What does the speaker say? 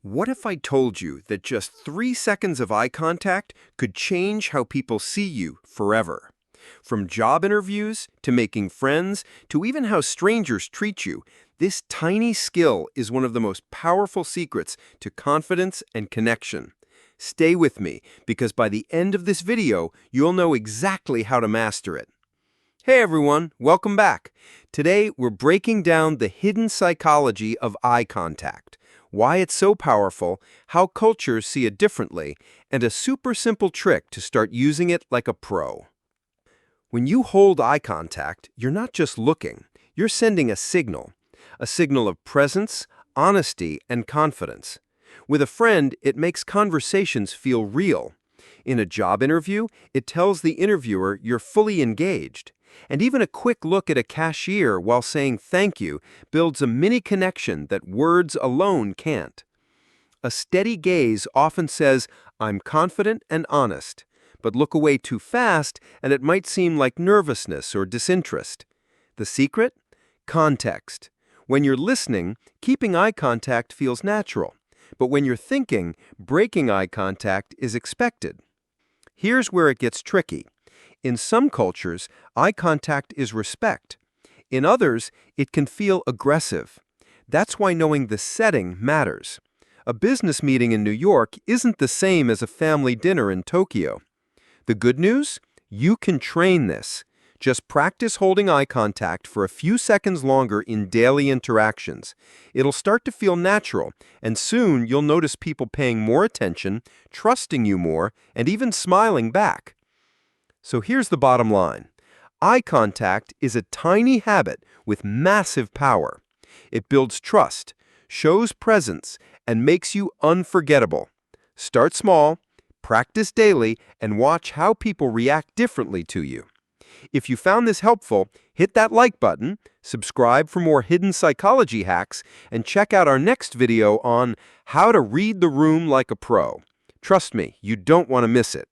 What if I told you that just 3 seconds of eye contact could change how people see you forever? From job interviews to making friends to even how strangers treat you, this tiny skill is one of the most powerful secrets to confidence and connection. Stay with me, because by the end of this video, you'll know exactly how to master it. Hey everyone, welcome back. Today, we're breaking down the hidden psychology of eye contact, why it's so powerful, how cultures see it differently, and a super simple trick to start using it like a pro. When you hold eye contact, you're not just looking, you're sending a signal of presence, honesty, and confidence. With a friend, it makes conversations feel real. In a job interview, it tells the interviewer you're fully engaged. And even a quick look at a cashier while saying thank you builds a mini connection that words alone can't. A steady gaze often says, "I'm confident and honest," but look away too fast and it might seem like nervousness or disinterest. The secret? Context. When you're listening, keeping eye contact feels natural. But when you're thinking, breaking eye contact is expected. Here's where it gets tricky. In some cultures, eye contact is respect. In others, it can feel aggressive. That's why knowing the setting matters. A business meeting in New York isn't the same as a family dinner in Tokyo. The good news? You can train this. Just practice holding eye contact for a few seconds longer in daily interactions. It'll start to feel natural, and soon you'll notice people paying more attention, trusting you more, and even smiling back. So here's the bottom line. Eye contact is a tiny habit with massive power. It builds trust, shows presence, and makes you unforgettable. Start small, practice daily, and watch how people react differently to you. If you found this helpful, hit that like button, subscribe for more hidden psychology hacks, and check out our next video on how to read the room like a pro. Trust me, you don't want to miss it.